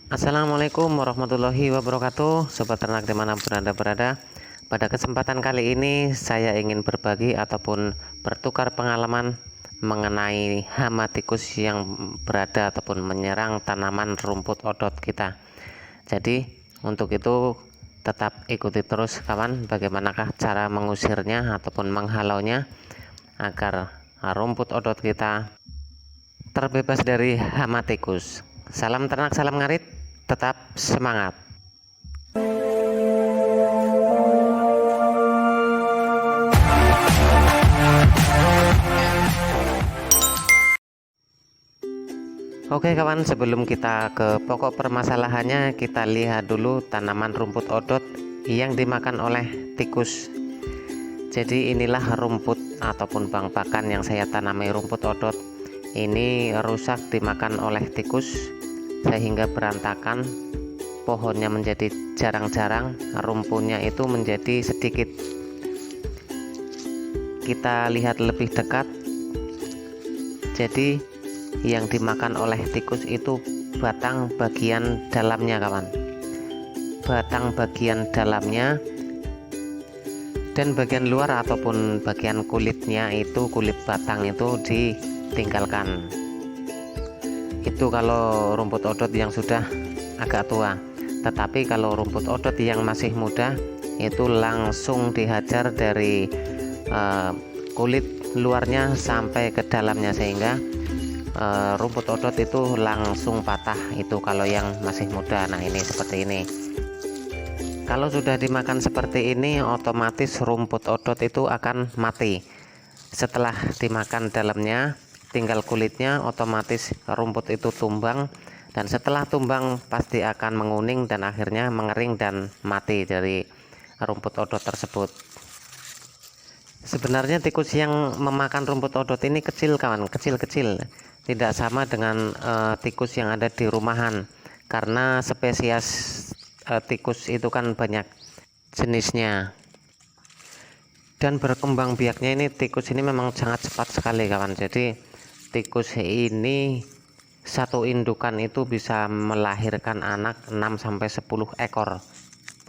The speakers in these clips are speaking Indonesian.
Assalamualaikum warahmatullahi wabarakatuh, sobat ternak dimanapun Anda berada. Pada kesempatan kali ini saya ingin berbagi ataupun bertukar pengalaman mengenai hama tikus yang berada ataupun menyerang tanaman rumput odot kita. Jadi untuk itu tetap ikuti terus kawan, bagaimanakah cara mengusirnya ataupun menghalaunya agar rumput odot kita terbebas dari hama tikus. Salam ternak, salam ngarit, tetap semangat. Oke kawan, sebelum kita ke pokok permasalahannya, kita lihat dulu tanaman rumput odot yang dimakan oleh tikus. Jadi inilah rumput ataupun bang pakan yang saya tanami rumput odot. Ini rusak dimakan oleh tikus sehingga berantakan, pohonnya menjadi jarang-jarang, rumputnya itu menjadi sedikit. Kita lihat lebih dekat. Jadi yang dimakan oleh tikus itu batang bagian dalamnya kawan, batang bagian dalamnya, dan bagian luar ataupun bagian kulitnya itu, kulit batang itu ditinggalkan. Itu kalau rumput odot yang sudah agak tua. Tetapi kalau rumput odot yang masih muda itu langsung dihajar dari kulit luarnya sampai ke dalamnya, sehingga rumput odot itu langsung patah. Itu kalau yang masih muda. Nah ini seperti ini. Kalau sudah dimakan seperti ini, otomatis rumput odot itu akan mati. Setelah dimakan dalamnya, tinggal kulitnya, otomatis rumput itu tumbang, dan setelah tumbang pasti akan menguning dan akhirnya mengering dan mati dari rumput odot tersebut. Sebenarnya tikus yang memakan rumput odot ini kecil kawan, kecil-kecil, tidak sama dengan tikus yang ada di rumahan, karena spesies tikus itu kan banyak jenisnya, dan berkembang biaknya ini tikus ini memang sangat cepat sekali kawan. Jadi tikus ini satu indukan itu bisa melahirkan anak 6-10 ekor.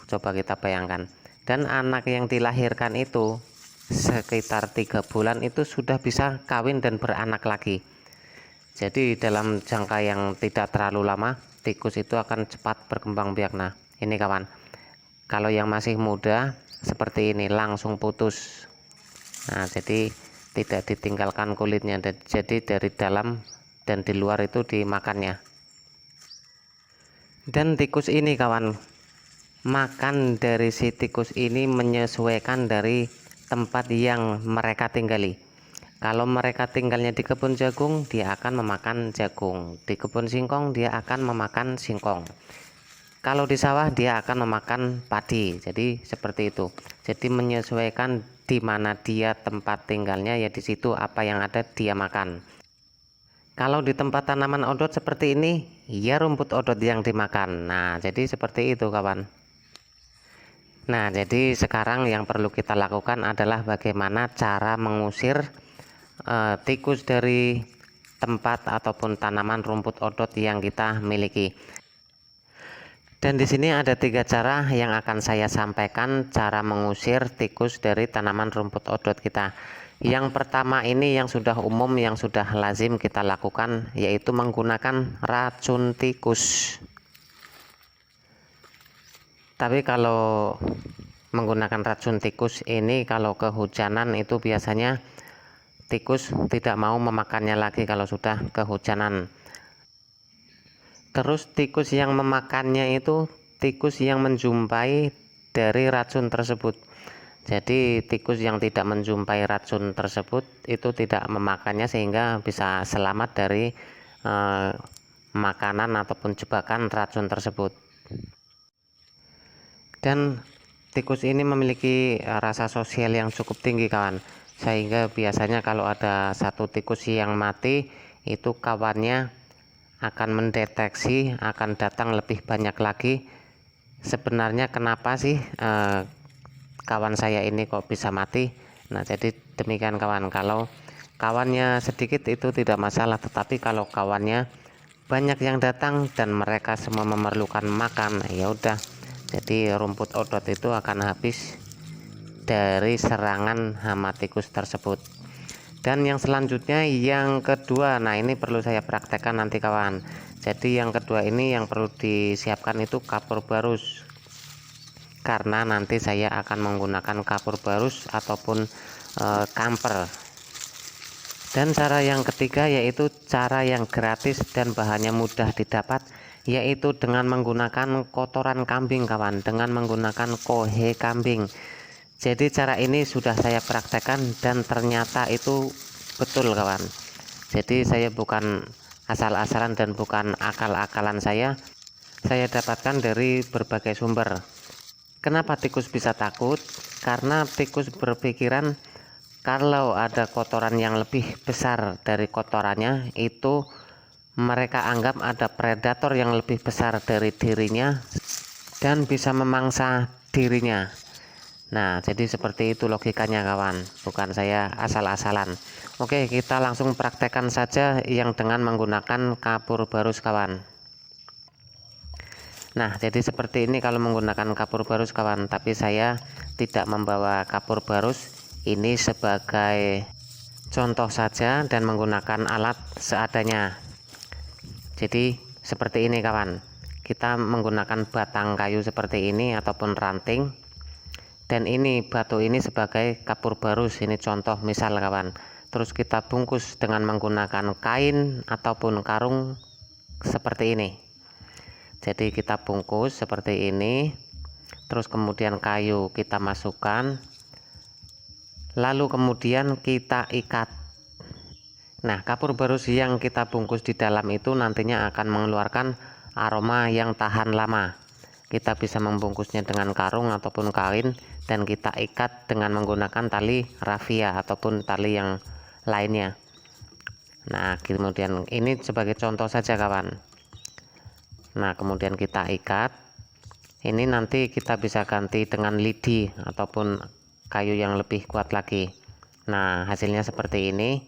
Coba kita bayangkan. Dan anak yang dilahirkan itu sekitar 3 bulan itu sudah bisa kawin dan beranak lagi. Jadi dalam jangka yang tidak terlalu lama, tikus itu akan cepat berkembang biak. Nah ini kawan, kalau yang masih muda seperti ini langsung putus. Nah jadi tidak ditinggalkan kulitnya, jadi dari dalam dan di luar itu dimakannya. Dan tikus ini kawan, makan dari si tikus ini menyesuaikan dari tempat yang mereka tinggali. Kalau mereka tinggalnya di kebun jagung, dia akan memakan jagung. Di kebun singkong, dia akan memakan singkong. Kalau di sawah, dia akan memakan padi. Jadi seperti itu. Jadi menyesuaikan di mana dia tempat tinggalnya, ya di situ apa yang ada dia makan. Kalau di tempat tanaman odot seperti ini, ya rumput odot yang dimakan. Nah jadi seperti itu kawan. Nah jadi sekarang yang perlu kita lakukan adalah bagaimana cara mengusir tikus dari tempat ataupun tanaman rumput odot yang kita miliki. Dan di sini ada 3 cara yang akan saya sampaikan cara mengusir tikus dari tanaman rumput odot kita. Yang pertama ini yang sudah umum, yang sudah lazim kita lakukan, yaitu menggunakan racun tikus. Tapi kalau menggunakan racun tikus ini, kalau kehujanan itu biasanya tikus tidak mau memakannya lagi kalau sudah kehujanan. Terus tikus yang memakannya itu tikus yang menjumpai dari racun tersebut. Jadi tikus yang tidak menjumpai racun tersebut itu tidak memakannya, sehingga bisa selamat dari makanan ataupun jebakan racun tersebut. Dan tikus ini memiliki rasa sosial yang cukup tinggi kawan, sehingga biasanya kalau ada satu tikus yang mati, itu kawannya akan mendeteksi, akan datang lebih banyak lagi. Sebenarnya kenapa sih kawan saya ini kok bisa mati? Nah jadi demikian kawan, kalau kawannya sedikit itu tidak masalah, tetapi kalau kawannya banyak yang datang dan mereka semua memerlukan makan. Ya udah, jadi rumput odot itu akan habis dari serangan hama tikus tersebut. Dan yang selanjutnya yang kedua, nah ini perlu saya praktekkan nanti kawan. Jadi yang kedua ini yang perlu disiapkan itu kapur barus, karena nanti saya akan menggunakan kapur barus ataupun kamper. Dan cara yang ketiga yaitu cara yang gratis dan bahannya mudah didapat, yaitu dengan menggunakan kotoran kambing kawan, dengan menggunakan kohe kambing. Jadi cara ini sudah saya praktekkan dan ternyata itu betul kawan. Jadi saya bukan asal-asalan dan bukan akal-akalan, saya dapatkan dari berbagai sumber. Kenapa tikus bisa takut? Karena tikus berpikiran kalau ada kotoran yang lebih besar dari kotorannya, itu mereka anggap ada predator yang lebih besar dari dirinya dan bisa memangsa dirinya. Nah, jadi seperti itu logikanya kawan, bukan saya asal-asalan. Oke, kita langsung praktekkan saja yang dengan menggunakan kapur barus kawan. Nah, jadi seperti ini kalau menggunakan kapur barus kawan, tapi saya tidak membawa kapur barus. Ini sebagai contoh saja dan menggunakan alat seadanya. Jadi seperti ini kawan, kita menggunakan batang kayu seperti ini ataupun ranting, dan ini batu ini sebagai kapur barus. Ini contoh misal kawan. Terus kita bungkus dengan menggunakan kain ataupun karung seperti ini. Jadi kita bungkus seperti ini, terus kemudian kayu kita masukkan, lalu kemudian kita ikat. Nah, kapur barus yang kita bungkus di dalam itu nantinya akan mengeluarkan aroma yang tahan lama. Kita bisa membungkusnya dengan karung ataupun kain dan kita ikat dengan menggunakan tali rafia ataupun tali yang lainnya. Nah, kemudian ini sebagai contoh saja kawan. Nah, kemudian kita ikat. Ini nanti kita bisa ganti dengan lidi ataupun kayu yang lebih kuat lagi. Nah, hasilnya seperti ini.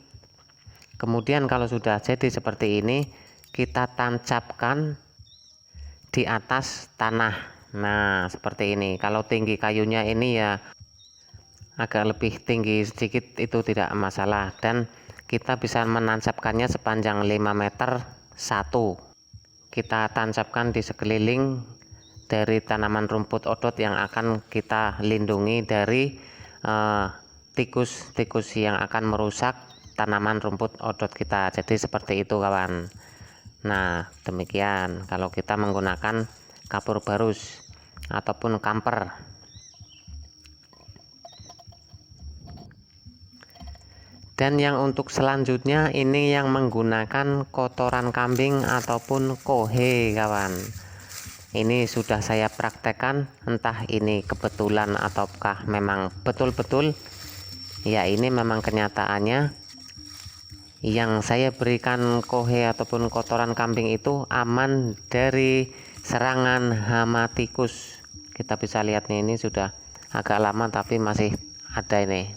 Kemudian kalau sudah jadi seperti ini, kita tancapkan di atas tanah. Nah, seperti ini. Kalau tinggi kayunya ini ya agak lebih tinggi sedikit, itu tidak masalah, dan kita bisa menancapkannya sepanjang 5 meter satu. Kita tancapkan di sekeliling dari tanaman rumput odot yang akan kita lindungi dari tikus-tikus yang akan merusak tanaman rumput odot kita. Jadi seperti itu kawan. Nah, demikian kalau kita menggunakan kapur barus ataupun kamper. Dan yang untuk selanjutnya ini yang menggunakan kotoran kambing ataupun kohe kawan. Ini sudah saya praktekkan, entah ini kebetulan ataukah memang betul-betul ya, ini memang kenyataannya yang saya berikan kohe ataupun kotoran kambing itu aman dari serangan hama tikus. Kita bisa lihat nih, ini sudah agak lama tapi masih ada ini.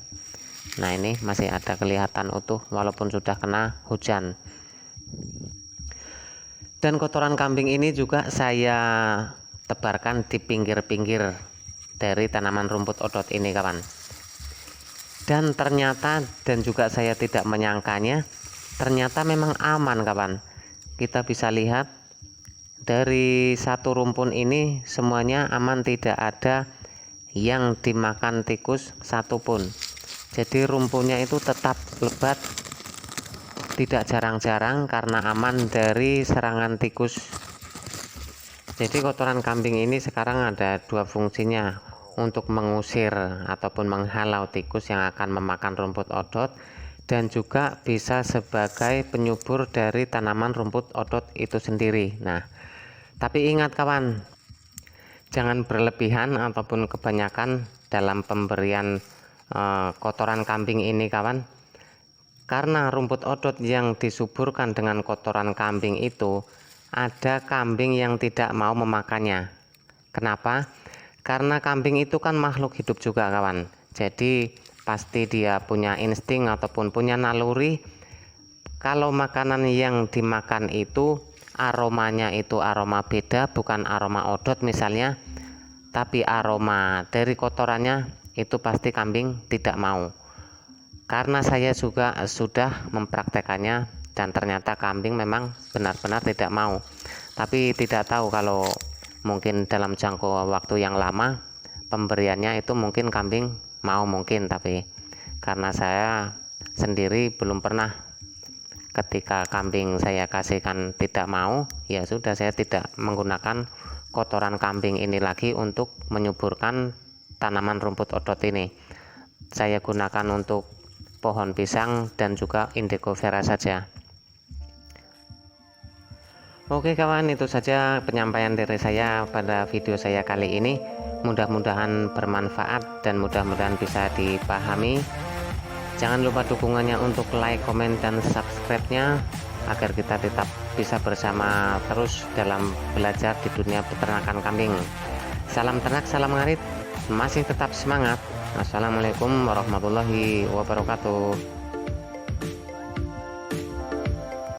Nah, ini masih ada kelihatan utuh walaupun sudah kena hujan. Dan kotoran kambing ini juga saya tebarkan di pinggir-pinggir dari tanaman rumput odot ini kawan. Dan ternyata, dan juga saya tidak menyangkanya, ternyata memang aman kawan. Kita bisa lihat dari satu rumpun ini semuanya aman, tidak ada yang dimakan tikus satupun. Jadi rumputnya itu tetap lebat, tidak jarang-jarang karena aman dari serangan tikus. Jadi kotoran kambing ini sekarang ada dua fungsinya, untuk mengusir ataupun menghalau tikus yang akan memakan rumput odot, dan juga bisa sebagai penyubur dari tanaman rumput odot itu sendiri. Nah, tapi ingat kawan, jangan berlebihan ataupun kebanyakan dalam pemberian kotoran kambing ini kawan. Karena rumput odot yang disuburkan dengan kotoran kambing itu, ada kambing yang tidak mau memakannya. Kenapa? Karena kambing itu kan makhluk hidup juga kawan. Jadi pasti dia punya insting ataupun punya naluri. Kalau makanan yang dimakan itu aromanya itu aroma beda, bukan aroma odot misalnya, tapi aroma dari kotorannya, itu pasti kambing tidak mau. Karena saya juga sudah mempraktekannya dan ternyata kambing memang benar-benar tidak mau. Tapi tidak tahu kalau mungkin dalam jangka waktu yang lama pemberiannya itu mungkin kambing mau mungkin, tapi karena saya sendiri belum pernah, ketika kambing saya kasihkan tidak mau, ya sudah, saya tidak menggunakan kotoran kambing ini lagi untuk menyuburkan tanaman rumput odot ini. Saya gunakan untuk pohon pisang dan juga indigo vera saja. Oke kawan, itu saja penyampaian dari saya pada video saya kali ini. Mudah-mudahan bermanfaat dan mudah-mudahan bisa dipahami. Jangan lupa dukungannya untuk like, komen, dan subscribe-nya agar kita tetap bisa bersama terus dalam belajar di dunia peternakan kambing. Salam ternak, salam ngarit, masih tetap semangat. Assalamualaikum warahmatullahi wabarakatuh.